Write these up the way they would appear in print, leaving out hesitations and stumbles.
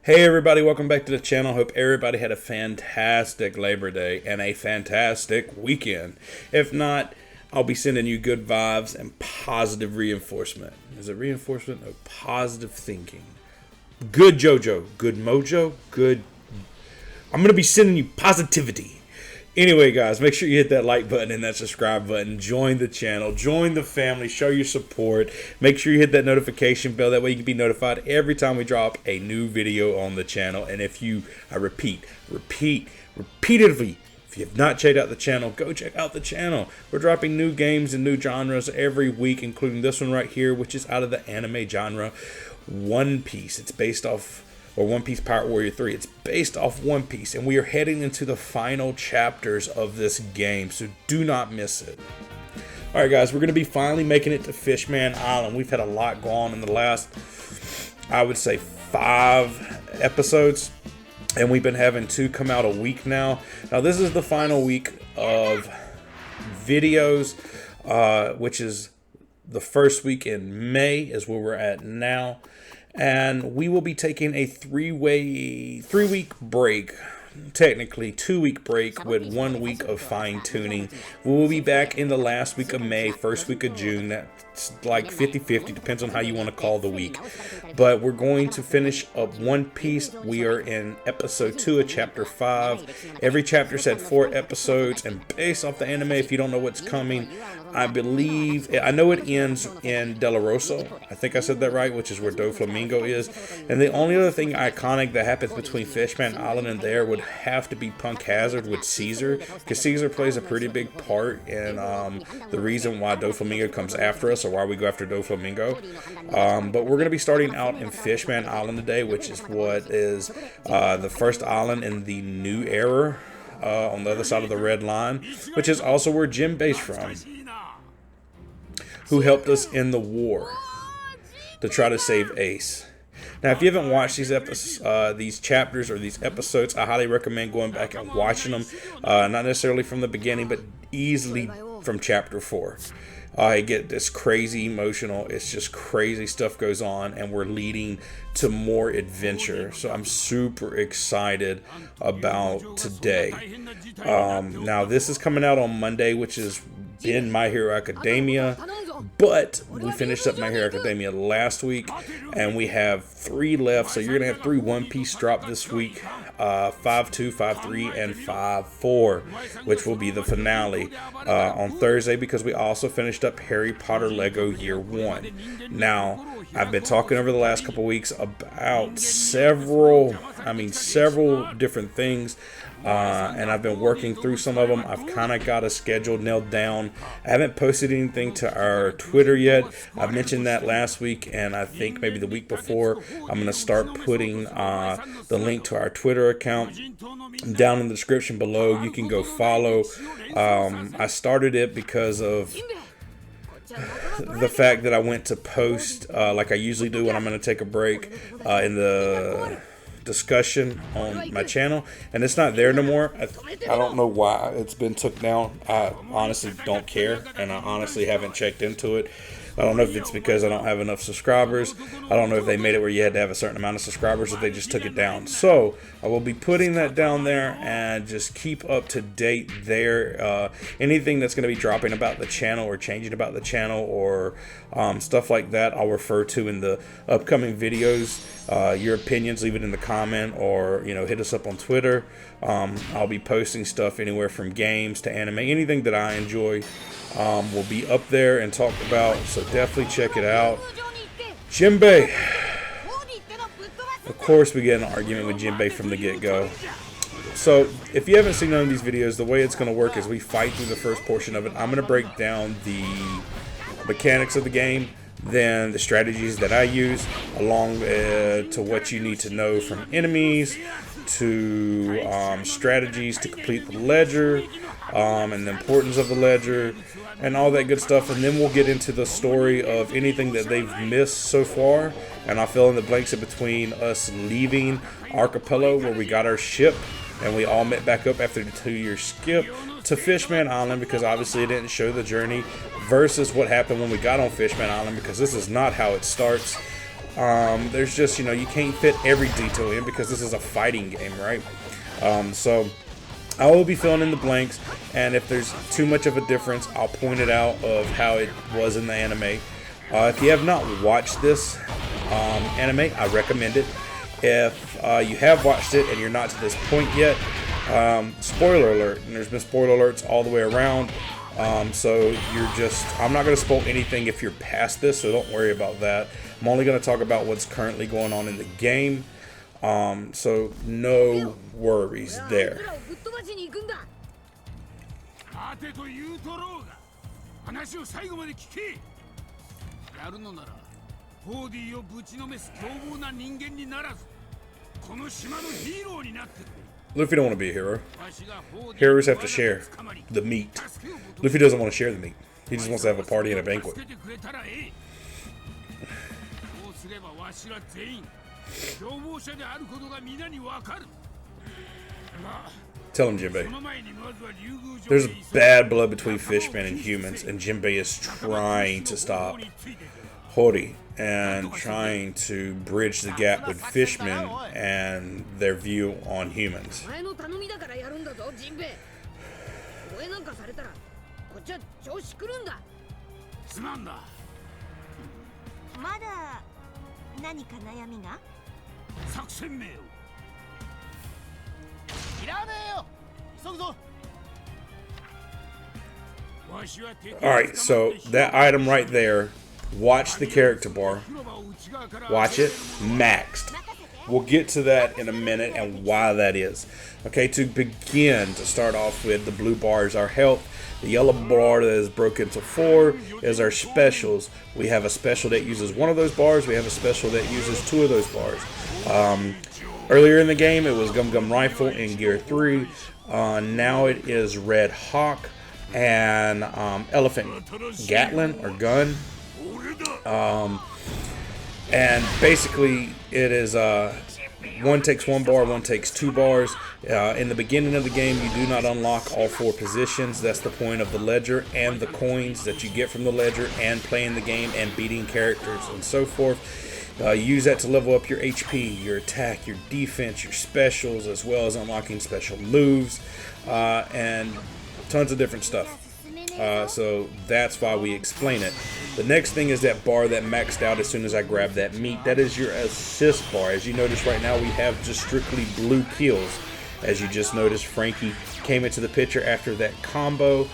Hey everybody, welcome back to the channel. Hope everybody had a fantastic Labor Day and a fantastic weekend. If not, I'll be sending you good vibes and positive reinforcement. Is it reinforcement or positive thinking? Good JoJo, good mojo, good... I'm going to be sending you positivity. Anyway, guys, make sure you hit that like button and that subscribe button. Join the channel. Join the family. Show your support. Make sure you hit that notification bell. That way you can be notified every time we drop a new video on the channel. And if you, I repeat, repeatedly, if you have not checked out the channel, go check out the channel. We're dropping new games and new genres every week, including this one right here, which is out of the anime genre, One Piece. It's based off... or One Piece Pirate Warrior 3. It's based off One Piece, and we are heading into the final chapters of this game, so do not miss it. Alright guys, we're going to be finally making it to Fishman Island. We've had a lot go on in the last, I would say, 5 episodes, and we've been having 2 come out a week now. Now this is the final week of videos, which is the first week in May is where we're at now. And we will be taking a 3-week break, technically 2-week break with 1 week of fine tuning. We will be back in the last week of May, first week of June. That's like 50-50, depends on how you want to call the week. But we're going to finish up One Piece. We are in episode 2 of chapter 5. Every chapter's had 4 episodes, and based off the anime, if you don't know what's coming, I know it ends in Del Rosso. I think I said that right, which is where Doflamingo is. And the only other thing iconic that happens between Fishman Island and there would have to be Punk Hazard with Caesar, because Caesar plays a pretty big part in the reason why Doflamingo comes after us, or why we go after Doflamingo. But we're going to be starting out in Fishman Island today, which is what is the first island in the new era, on the other side of the red line, which is also where Jimbei's from, who helped us in the war to try to save Ace. Now, if you haven't watched these episodes, these chapters or these episodes, I highly recommend going back and watching them. Not necessarily from the beginning, but easily from chapter 4. It gets this crazy emotional. It's just crazy stuff goes on, and we're leading to more adventure. So I'm super excited about today. Now, this is coming out on Monday, which is in My Hero Academia. But we finished up My Hero Academia last week, and we have 3 left. So you're going to have 3 One Piece drop this week. 5-2, 5-3, and 5-4, which will be the finale on Thursday, because we also finished up Harry Potter Lego Year 1. Now, I've been talking over the last couple weeks about several different things. And I've been working through some of them. I've kind of got a schedule nailed down. I haven't posted anything to our Twitter yet. I mentioned that last week, and I think maybe the week before. I'm going to start putting the link to our Twitter account down in the description below. You can go follow. I started it because of the fact that I went to post like I usually do when I'm going to take a break in the discussion on my channel, and it's not there no more. I don't know why it's been took down. I honestly don't care, and I honestly haven't checked into it. I don't know if it's because I don't have enough subscribers. I don't know if they made it where you had to have a certain amount of subscribers, or if they just took it down. So I will be putting that down there, and just keep up to date there. Anything that's going to be dropping about the channel or changing about the channel, or stuff like that, I'll refer to in the upcoming videos. Your opinions, leave it in the comment, or hit us up on Twitter. I'll be posting stuff anywhere from games to anime. Anything that I enjoy will be up there and talked about, so definitely check it out. Jimbei. Of course, we get an argument with Jimbei from the get-go. So, if you haven't seen none of these videos, the way it's going to work is we fight through the first portion of it. I'm going to break down the mechanics of the game, then the strategies that I use, along to what you need to know from enemies, to strategies to complete the ledger, and the importance of the ledger, and all that good stuff. And then we'll get into the story of anything that they've missed so far, and I'll fill in the blanks in between us leaving Archipelago, where we got our ship and we all met back up after the 2-year skip, to Fishman Island, because obviously it didn't show the journey, versus what happened when we got on Fishman Island, because this is not how it starts. There's just, you can't fit every detail in because this is a fighting game, right? So I will be filling in the blanks, and if there's too much of a difference, I'll point it out of how it was in the anime. If you have not watched this anime, I recommend it. If you have watched it and you're not to this point yet, spoiler alert, and there's been spoiler alerts all the way around. So I'm not going to spoil anything if you're past this, so don't worry about that. I'm only going to talk about what's currently going on in the game. So no worries there. Luffy don't want to be a hero. Heroes have to share the meat. Luffy doesn't want to share the meat. He just wants to have a party and a banquet. Tell him, Jimbei. There's bad blood between Fishman and humans, and Jimbei is trying to stop Hori and trying to bridge the gap with Fishman and their view on humans. Alright, so that item right there, watch the character bar. Watch it, maxed. We'll get to that in a minute and why that is. Okay, to begin, to start off with, the blue bar is our health. The yellow bar that is broken into 4 is our specials. We have a special that uses 1 of those bars. We have a special that uses 2 of those bars. Earlier in the game, it was Gum Gum Rifle in Gear 3. Now it is Red Hawk and Elephant Gatlin or Gun. And basically, it is one takes 1 bar, one takes 2 bars. In the beginning of the game, you do not unlock all 4 positions. That's the point of the ledger and the coins that you get from the ledger and playing the game and beating characters and so forth. Use that to level up your HP, your attack, your defense, your specials, as well as unlocking special moves and tons of different stuff. So that's why we explain it. The next thing is that bar that maxed out as soon as I grab that meat. That is your assist bar. As you notice right now, we have just strictly blue kills. As you just noticed, Frankie came into the picture after that combo.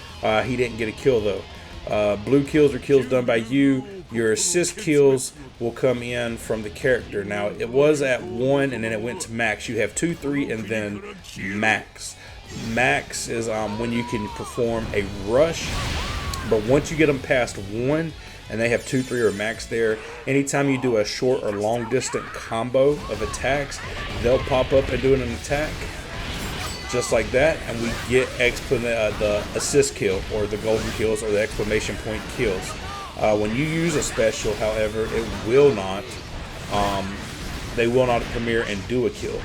He didn't get a kill though. Blue kills are kills done by you. Your assist kills will come in from the character. Now, it was at 1 and then it went to max. You have 2, 3, and then max. Max is when you can perform a rush, but once you get them past 1 and they have 2, 3 or max there, anytime you do a short or long distance combo of attacks, they'll pop up and do an attack just like that, and we get the assist kill or the golden kills or the exclamation point kills. When you use a special, however, it will not they will not premiere and do a kill.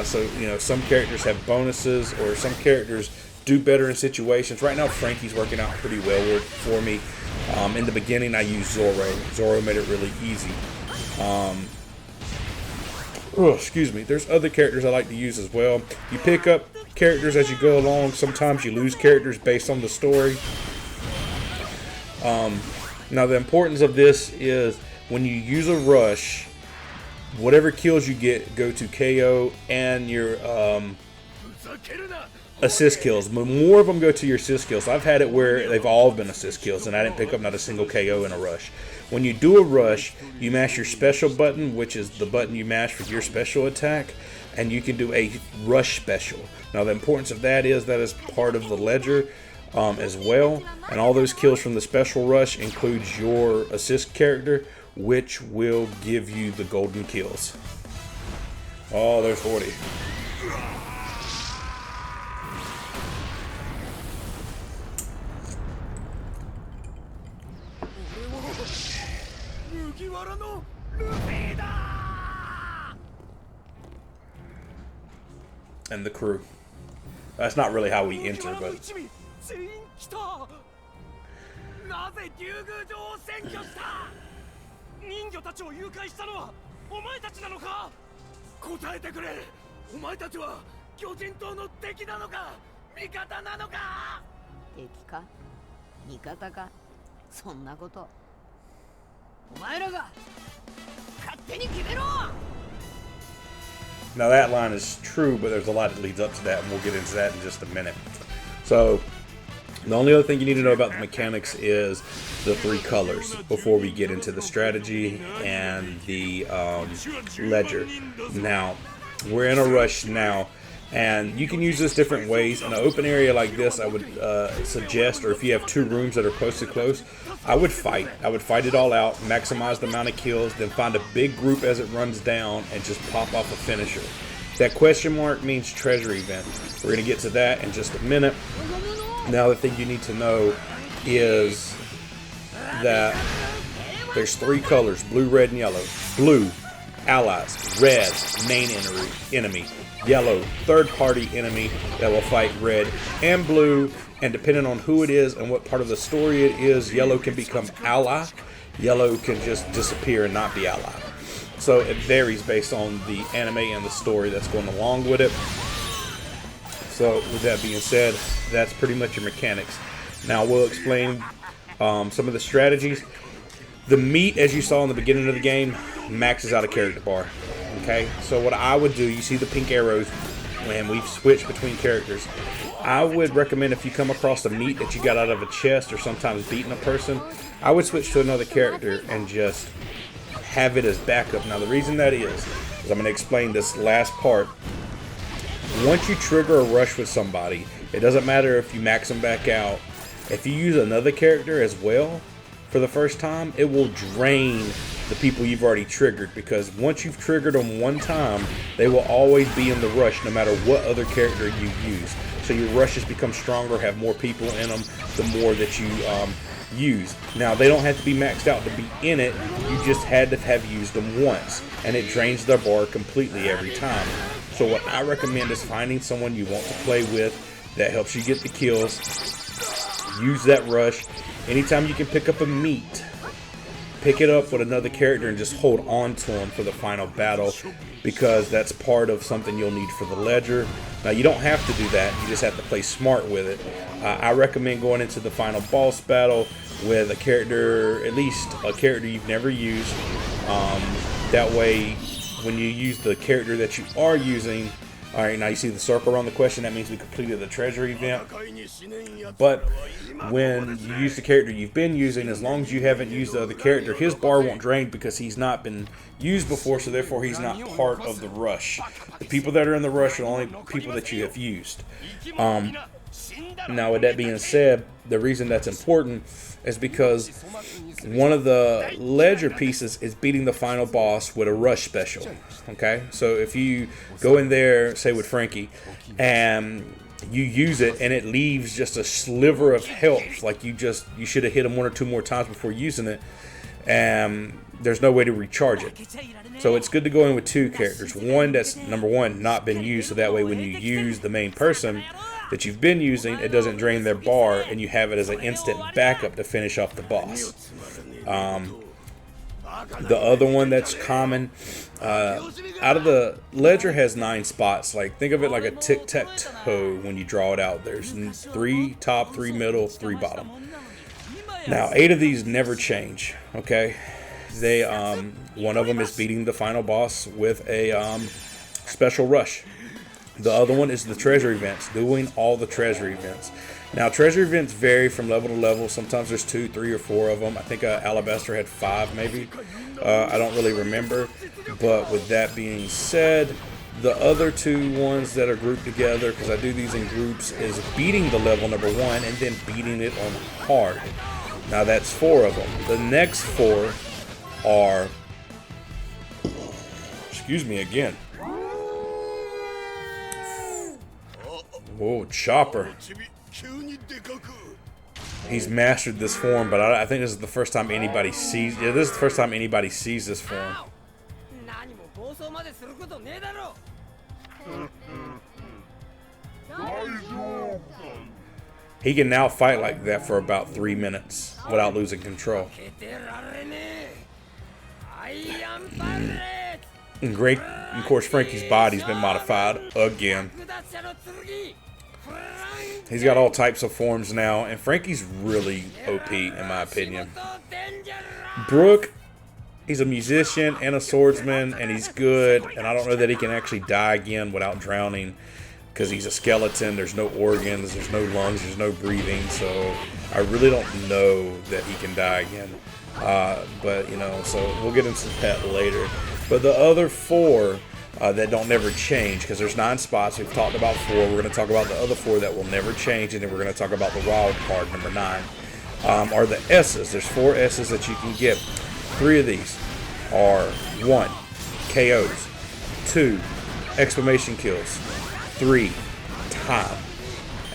So, some characters have bonuses, or some characters do better in situations. Right now, Frankie's working out pretty well for me. In the beginning, I used Zoro. Zoro made it really easy. Excuse me. There's other characters I like to use as well. You pick up characters as you go along. Sometimes you lose characters based on the story. Now, the importance of this is when you use a rush, whatever kills you get go to KO and your assist kills. But more of them go to your assist kills. I've had it where they've all been assist kills, and I didn't pick up not a single KO in a rush. When you do a rush, you mash your special button, which is the button you mash for your special attack, and you can do a rush special. Now, the importance of that is part of the ledger as well, and all those kills from the special rush includes your assist character, which will give you the golden kills. Oh, there's 40. And the crew. That's not really how we enter, but... 人魚たちを誘拐したのはお前たちなのか？答えてくれ。お前たちは巨人島の敵なのか味方なのか？敵か味方か、そんなことお前らが勝手に決めろ。 Now that line is true, but there's a lot that leads up to that, and we'll get into that in just a minute. So, the only other thing you need to know about the mechanics is the 3 colors before we get into the strategy and the ledger. Now, we're in a rush now, and you can use this different ways. In an open area like this, I would suggest, or if you have 2 rooms that are close to close, I would fight. I would fight it all out, maximize the amount of kills, then find a big group as it runs down and just pop off a finisher. That question mark means treasure event. We're going to get to that in just a minute. Now the thing you need to know is that there's 3 colors, blue, red, and yellow. Blue, allies. Red, main enemy. Yellow, third-party enemy that will fight red and blue. And depending on who it is and what part of the story it is, yellow can become ally. Yellow can just disappear and not be ally. So it varies based on the anime and the story that's going along with it. So with that being said, that's pretty much your mechanics. Now we'll explain some of the strategies. The meat, as you saw in the beginning of the game, maxes out a character bar. Okay, so what I would do, you see the pink arrows when we've switched between characters. I would recommend if you come across a meat that you got out of a chest or sometimes beating a person, I would switch to another character and just have it as backup. Now the reason that is I'm going to explain this last part. Once you trigger a rush with somebody, it doesn't matter if you max them back out. If you use another character as well for the first time, it will drain the people you've already triggered, because once you've triggered them one time, they will always be in the rush no matter what other character you use. So your rushes become stronger, have more people in them, the more that you use. Now, they don't have to be maxed out to be in it. You just had to have used them once, and it drains their bar completely every time. So what I recommend is finding someone you want to play with that helps you get the kills. Use that rush. Anytime you can pick up a meat, pick it up with another character and just hold on to them for the final battle, because that's part of something you'll need for the ledger. Now, you don't have to do that. You just have to play smart with it. I recommend going into the final boss battle with a character, at least a character you've never used. That way, when you use the character that you are using, all right, now you see the circle around the question, that means we completed the treasure event. But when you use the character you've been using, as long as you haven't used the other character, his bar won't drain because he's not been used before, so therefore he's not part of the rush. The people that are in the rush are only people that you have used. Now, with that being said, the reason that's important is because one of the ledger pieces is beating the final boss with a rush special. Okay, so if you go in there, say with Frankie, and you use it and it leaves just a sliver of health, like you should have hit him 1 or 2 more times before using it, and there's no way to recharge it. So it's good to go in with 2 characters. One that's, number one, not been used, so that way when you use the main person that you've been using, it doesn't drain their bar, and you have it as an instant backup to finish off the boss. The other one that's common, out of the ledger has 9 spots. Like, think of it like a tic-tac-toe when you draw it out. There's 3 top, 3 middle, 3 bottom. Now, 8 of these never change. Okay, they one of them is beating the final boss with a special rush. The other one is the treasure events, doing all the treasure events. Now, treasure events vary from level to level. Sometimes there's 2, 3, or 4 of them. I think Alabaster had 5, maybe. I don't really remember. But with that being said, the other 2 ones that are grouped together, because I do these in groups, is beating the level number 1 and then beating it on hard. Now, that's 4 of them. The next 4 are... Excuse me again. Whoa, Chopper. He's mastered this form, but I think this is the first time anybody sees... Yeah, this is the first time anybody sees this form. He can now fight like that for about 3 minutes without losing control. And great, of course, Frankie's body's been modified again. He's got all types of forms now, and Frankie's really OP in my opinion. Brooke, he's a musician and a swordsman, and he's good, and I don't know that he can actually die again without drowning because he's a skeleton. There's no organs, there's no lungs, there's no breathing, so I really don't know that he can die again. But, you know, so we'll get into that later. But the other four that don't never change, because there's 9 spots. We've talked about 4. We're going to talk about the other 4 that will never change, and then we're going to talk about the wild card, number 9, are the S's. There's 4 S's that you can get. 3 of these are 1, KOs, 2, exclamation kills, 3, time,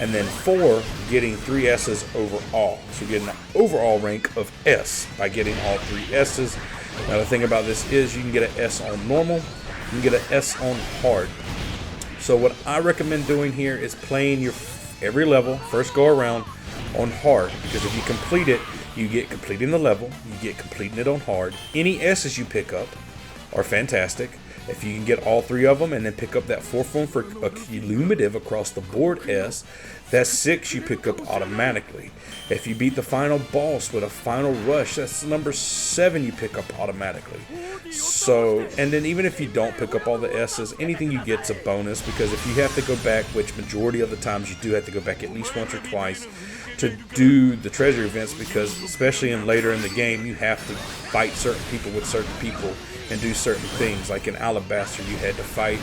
and then 4, getting 3 S's overall. So you're getting an overall rank of S by getting all 3 S's. Now the thing about this is you can get an S on normal, you can get an S on hard. So what I recommend doing here is playing your every level, first go around, on hard, because if you complete it, you get completing the level, you get completing it on hard. Any S's you pick up are fantastic. If you can get all 3 of them and then pick up that 4th one for a cumulative across the board S, that's 6 you pick up automatically. If you beat the final boss with a final rush, that's number 7 you pick up automatically. So, and then even if you don't pick up all the S's, anything you get's a bonus, because if you have to go back, which majority of the times you do have to go back at least once or twice to do the treasure events, because especially later in the game, you have to fight certain people with certain people and do certain things. Like in Alabaster, you had to fight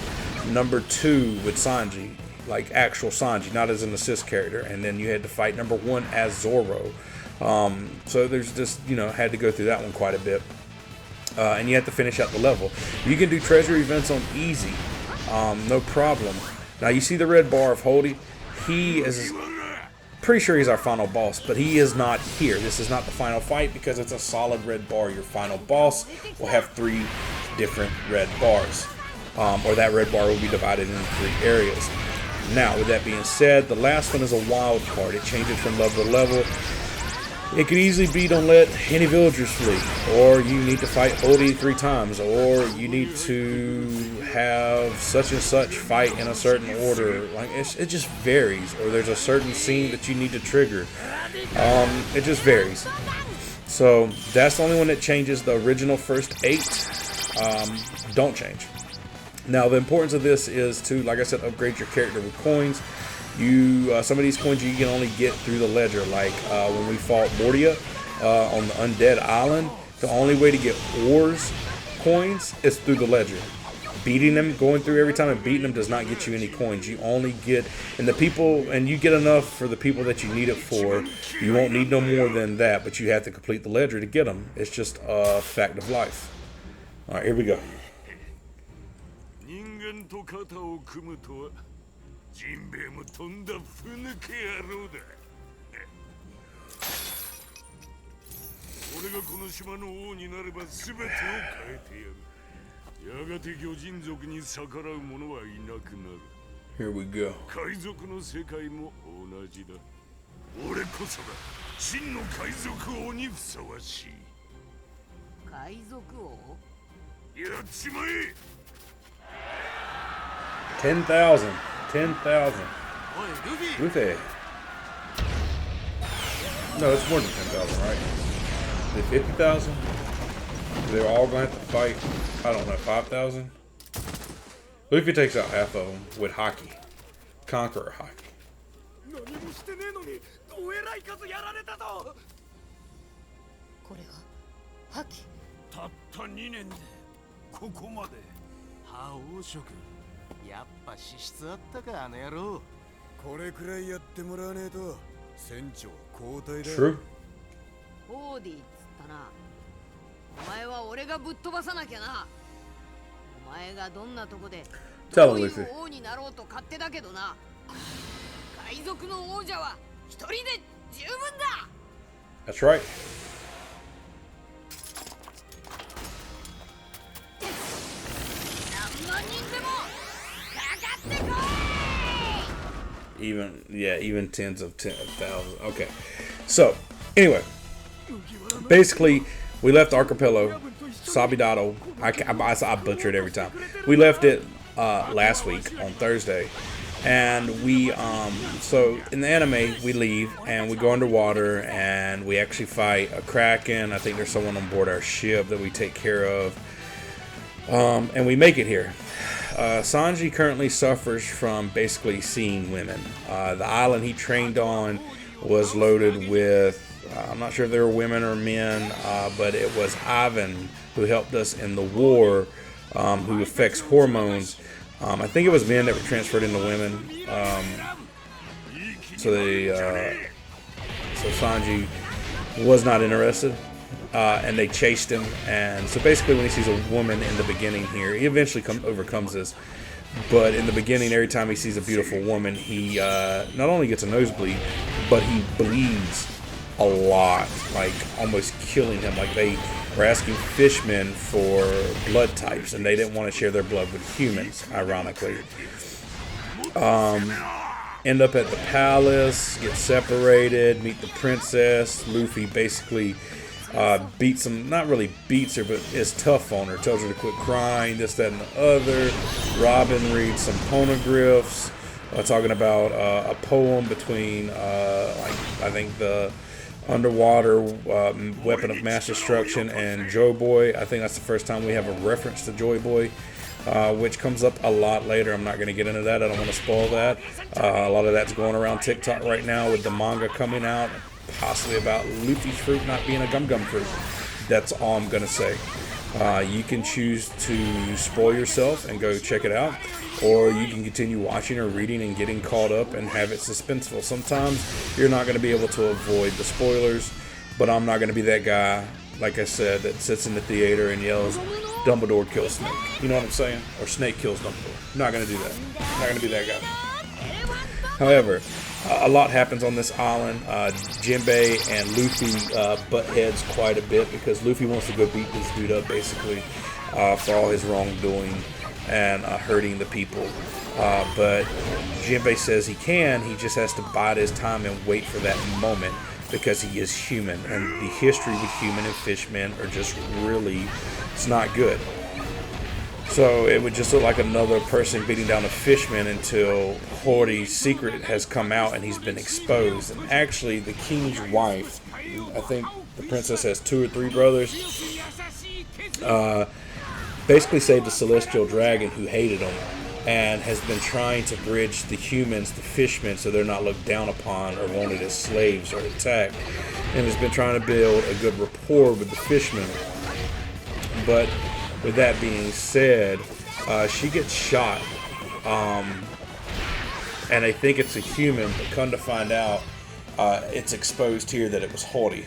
number 2 with Sanji, like actual Sanji, not as an assist character, and then you had to fight number 1 as Zoro. So there's just, you know, had to go through that one quite a bit. And you have to finish out the level. You can do treasure events on easy, no problem. Now you see the red bar of Holdy. He is pretty sure he's our final boss, but he is not here. This is not the final fight because it's a solid red bar. Your final boss will have 3 different red bars, or that red bar will be divided into 3 areas. Now, with that being said, the last one is a wild card. It changes from level to level. It could easily be don't let any villagers flee, or you need to fight Holdy 3 times, or you need to have such and such fight in a certain order. Like it just varies, or there's a certain scene that you need to trigger. It just varies. So that's the only one that changes. The original first 8 don't change. Now the importance of this is to, like I said, upgrade your character with coins. Some of these coins you can only get through the ledger, like when we fought Mordia on the Undead Island. The only way to get ores coins is through the ledger. Beating them, going through every time and beating them does not get you any coins. You only get, and you get enough for the people that you need it for. You won't need no more than that, but you have to complete the ledger to get them. It's just a fact of life. All right, here we go. Jimbei もとんだふぬけ野郎だ。俺がこの島の王になれば全てを変えてやる。やがて魚人族に逆らう者はいなくなる。Here we go. 海賊の世界も同じだ。俺こそが真の海賊王にふさわしい。海賊王？やっちまえ。10,000. 10,000. Luffy. No, it's more than 10,000, right? Is it 50,000? They're all going to have to fight, I don't know, 5,000? Luffy takes out half of them with Haki. Conqueror Haki. 何もしてねえのにどえらい数やられたぞ。これが覇気。たった2年でここまで。覇王色。やっぱ資質あったかあの野郎。これくらいやってもらわねえと船長交代だ。True. ホーディっつったな。お前は俺がぶっ飛ばさなきゃな。お前がどんなとこでどういう王になろうと勝手だけどな。海賊の王者は一人で十分だ。That's right. Even tens of thousands. Okay. So, anyway, basically, we left Archipelago. Sabidato. I butcher it every time. We left it last week on Thursday. And we, so in the anime, we leave and we go underwater and we actually fight a kraken. I think there's someone on board our ship that we take care of. And we make it here. Sanji currently suffers from basically seeing women. The island he trained on was loaded with, I'm not sure if they were women or men, but it was Ivan who helped us in the war, who affects hormones. I think it was men that were transferred into women. So Sanji was not interested, and they chased him. And so basically, when he sees a woman in the beginning here, he eventually overcomes this. But in the beginning, every time he sees a beautiful woman, he not only gets a nosebleed, but he bleeds a lot, like almost killing him. Like they were asking fishmen for blood types, and they didn't want to share their blood with humans, ironically. End up at the palace, get separated, meet the princess. Luffy basically beats him, not really beats her, but is tough on her, tells her to quit crying, this, that, and the other. Robin reads some poneglyphs, talking about a poem between, I think the underwater weapon of mass destruction and Joy Boy. I think that's the first time we have a reference to Joy Boy, which comes up a lot later. I'm not going to get into that. I don't want to spoil that. A lot of that's going around TikTok right now with the manga coming out, possibly about Luffy's fruit not being a gum fruit. That's all I'm going to say. You can choose to spoil yourself and go check it out, or you can continue watching or reading and getting caught up and have it suspenseful. Sometimes you're not going to be able to avoid the spoilers, but I'm not going to be that guy, like I said, that sits in the theater and yells, Dumbledore kills Snake. You know what I'm saying? Or Snake kills Dumbledore. I'm not going to do that. I'm not going to be that guy. However, a lot happens on this island. Jimbei and Luffy butt heads quite a bit because Luffy wants to go beat this dude up basically for all his wrongdoing and hurting the people. But Jimbei says he can, he just has to bide his time and wait for that moment because he is human. And the history with human and fishmen are just really, it's not good. So it would just look like another person beating down a fishman until Horty's secret has come out and he's been exposed. And actually, the king's wife, I think the princess has 2 or 3 brothers, basically saved the celestial dragon who hated him and has been trying to bridge the humans to fishmen so they're not looked down upon or wanted as slaves or attacked, and has been trying to build a good rapport with the fishmen. But with that being said, she gets shot, and I think it's a human, but come to find out, it's exposed here that it was Horty.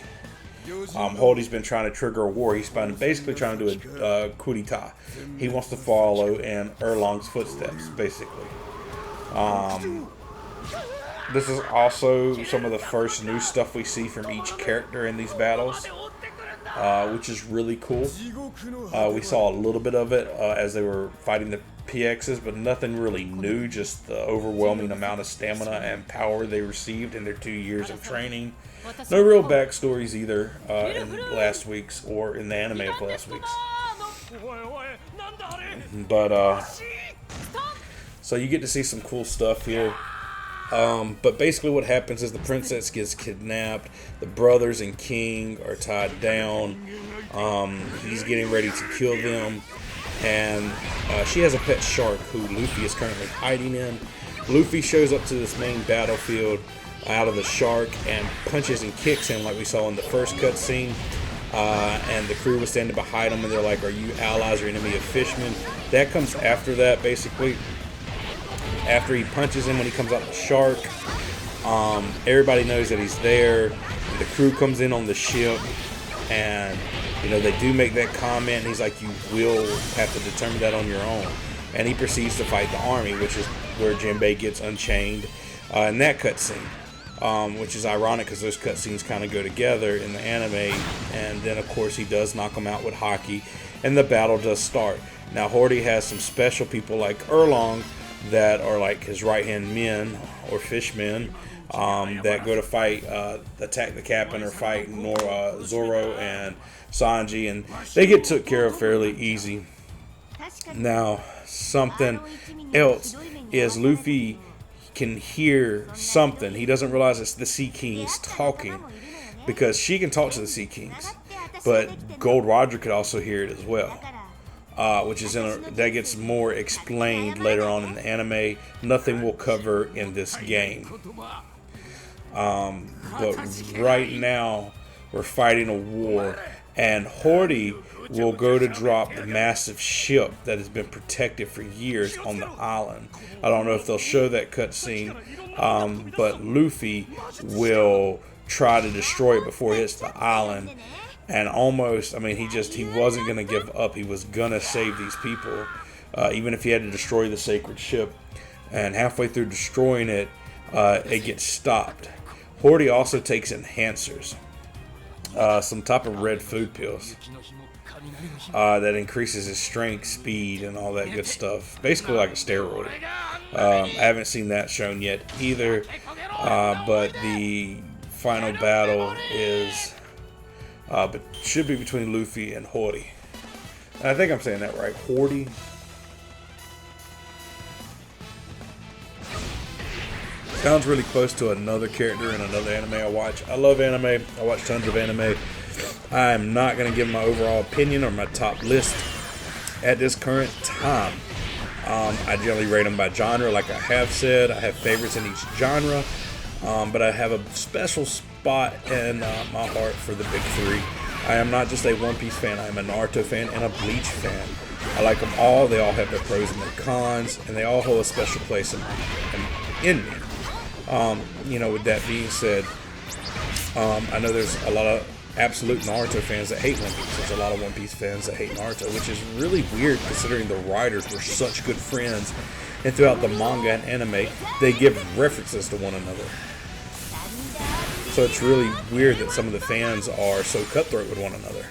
Horty's been trying to trigger a war. He's been basically trying to do a coup d'etat. He wants to follow in Erlong's footsteps, basically. This is also some of the first new stuff we see from each character in these battles, which is really cool. We saw a little bit of it as they were fighting the PXs, but nothing really new, just the overwhelming amount of stamina and power they received in their 2 years of training. No real backstories either in last week's or in the anime of last week's. But so you get to see some cool stuff here. But basically what happens is the princess gets kidnapped, the brothers and King are tied down, he's getting ready to kill them, and she has a pet shark who Luffy is currently hiding in. Luffy shows up to this main battlefield out of the shark and punches and kicks him like we saw in the first cutscene, and the crew was standing behind him and they're like, are you allies or enemy of fishmen? That comes after that, basically. After he punches him, when he comes out the shark, everybody knows that he's there. The crew comes in on the ship, and they do make that comment. And he's like, "You will have to determine that on your own." And he proceeds to fight the army, which is where Jimbei gets unchained in that cutscene, which is ironic because those cutscenes kind of go together in the anime. And then, of course, he does knock him out with Haki, and the battle does start. Now, Horty has some special people like Erlong that are like his right-hand men or fishmen, that go to fight, attack the captain or fight Zoro and Sanji, and they get took care of fairly easy. Now, something else is Luffy can hear something. He doesn't realize it's the Sea Kings talking, because she can talk to the Sea Kings, but Gold Roger could also hear it as well, which is that gets more explained later on in the anime. Nothing we'll cover in this game, but right now we're fighting a war, and Hori will go to drop the massive ship that has been protected for years on the island. I don't know if they'll show that cutscene, but Luffy will try to destroy it before it hits the island. And almost, I mean, he wasn't going to give up. He was going to save these people, even if he had to destroy the sacred ship. And halfway through destroying it, it gets stopped. Hori also takes enhancers, some type of red food pills that increases his strength, speed, and all that good stuff. Basically like a steroid. I haven't seen that shown yet either, but the final battle is, but should be between Luffy and Hori. I think I'm saying that right. Hori. Sounds really close to another character in another anime I watch. I love anime. I watch tons of anime. I'm not going to give my overall opinion or my top list at this current time. I generally rate them by genre, like I have said. I have favorites in each genre, but I have a special spot in my heart for the big three. I am not just a One Piece fan. I am a Naruto fan and a Bleach fan. I like them all. They all have their pros and their cons, and they all hold a special place in me. With that being said, I know there's a lot of absolute Naruto fans that hate One Piece. There's a lot of One Piece fans that hate Naruto, which is really weird considering the writers were such good friends, and throughout the manga and anime, they give references to one another. So it's really weird that some of the fans are so cutthroat with one another.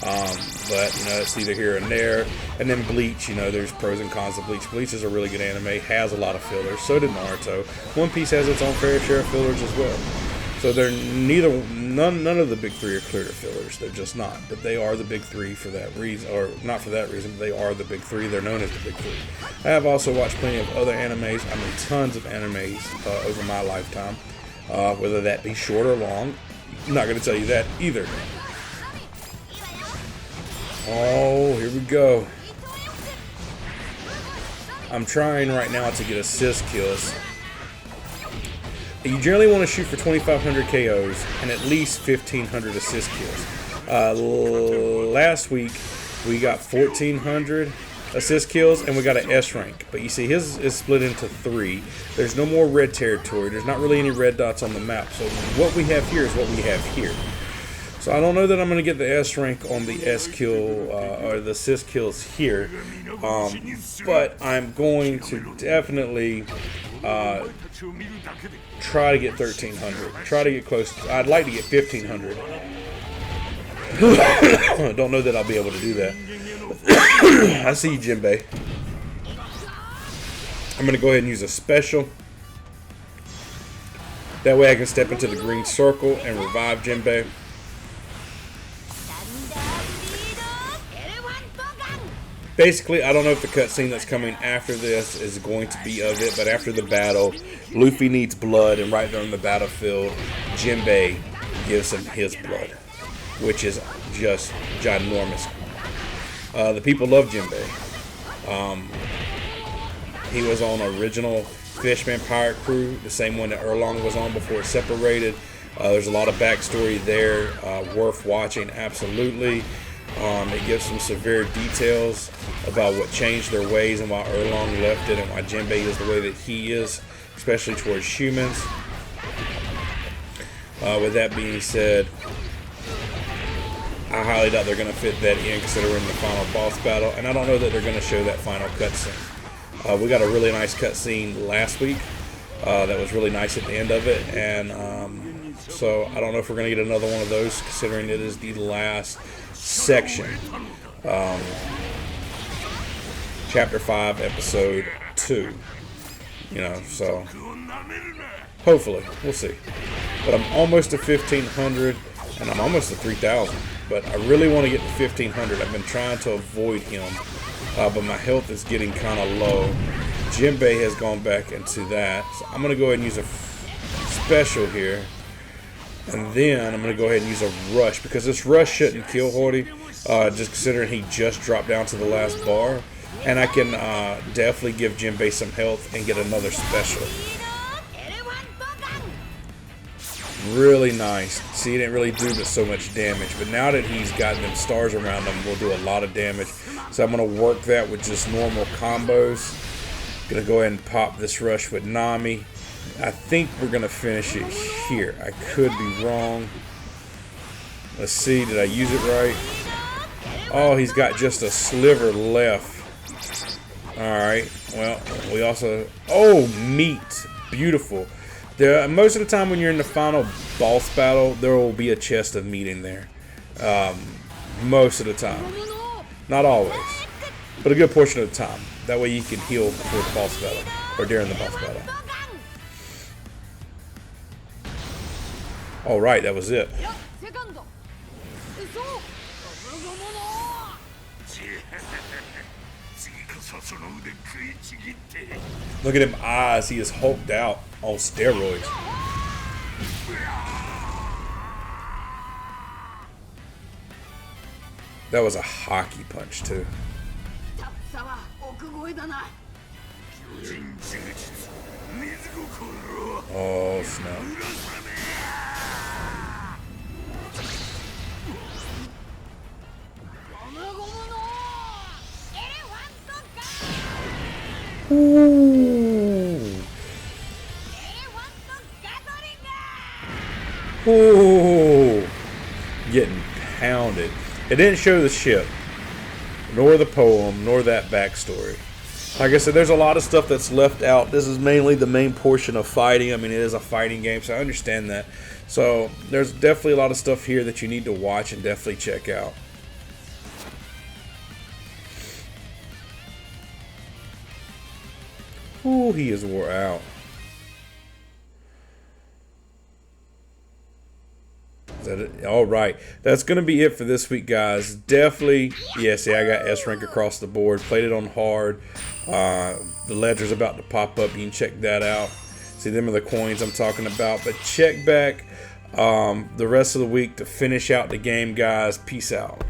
But it's either here and there. And then Bleach, there's pros and cons of Bleach. Bleach is a really good anime, has a lot of fillers. So did Naruto. One Piece has its own fair share of fillers as well. So they're none of the big three are clear to fillers. They're just not. But they are the big three for that reason, or not for that reason. But they are the big three. They're known as the big three. I have also watched plenty of other animes. Tons of animes over my lifetime, whether that be short or long. I'm not going to tell you that either. Oh, here we go. I'm trying right now to get assist kills. You generally want to shoot for 2,500 KOs and at least 1,500 assist kills. Last week, we got 1,400 assist kills and we got an S rank. But you see, his is split into 3. There's no more red territory. There's not really any red dots on the map. So what we have here is what we have here. So I don't know that I'm going to get the S rank on the S kill or the assist kills here, but I'm going to definitely try to get 1,300. Try to get close. I'd like to get 1,500. Don't know that I'll be able to do that. I see you, Jimbei. I'm going to go ahead and use a special. That way I can step into the green circle and revive Jimbei. Basically, I don't know if the cutscene that's coming after this is going to be of it, but after the battle, Luffy needs blood, and right there on the battlefield, Jimbei gives him his blood, which is just ginormous. The people love Jimbei. He was on original Fishman pirate crew, the same one that Erlong was on before it separated. There's a lot of backstory there, worth watching, absolutely. It gives some severe details about what changed their ways and why Erlong left it and why Jimbei is the way that he is, especially towards humans. With that being said, I highly doubt they're going to fit that in considering the final boss battle, and I don't know that they're going to show that final cutscene. We got a really nice cutscene last week that was really nice at the end of it, and so I don't know if we're going to get another one of those considering it is the last section. Chapter 5, Episode 2. So Hopefully. We'll see. But I'm almost to 1,500, and I'm almost to 3,000. But I really want to get to 1,500. I've been trying to avoid him, but my health is getting kind of low. Jimbei has gone back into that. So I'm going to go ahead and use a special here. And then I'm going to go ahead and use a rush, because this rush shouldn't kill Horty, just considering he just dropped down to the last bar. And I can definitely give Jimbei some health and get another special. Really nice. See, he didn't really do but so much damage. But now that he's got them stars around him, we'll do a lot of damage. So I'm going to work that with just normal combos. Going to go ahead and pop this rush with Nami. I think we're going to finish it here. I could be wrong. Let's see. Did I use it right? Oh, he's got just a sliver left. Alright. Well, we also... Oh, meat. Beautiful. Most of the time when you're in the final boss battle, there will be a chest of meat in there. Most of the time. Not always. But a good portion of the time. That way you can heal before the boss battle. Or during the boss battle. Alright, that was it. Look at him eyes. He is hulked out on steroids. That was a hockey punch too. Oh snap. Ooh. Ooh. Getting pounded. It didn't show the ship, nor the poem, nor that backstory. Like I said, there's a lot of stuff that's left out. This is mainly the main portion of fighting. I mean, it is a fighting game, so I understand that. So there's definitely a lot of stuff here that you need to watch and definitely check out. Ooh, he is wore out. Is that it? All right. That's going to be it for this week, guys. Definitely, yeah, see, I got S rank across the board. Played it on hard. The ledger's about to pop up. You can check that out. See, them are the coins I'm talking about. But check back the rest of the week to finish out the game, guys. Peace out.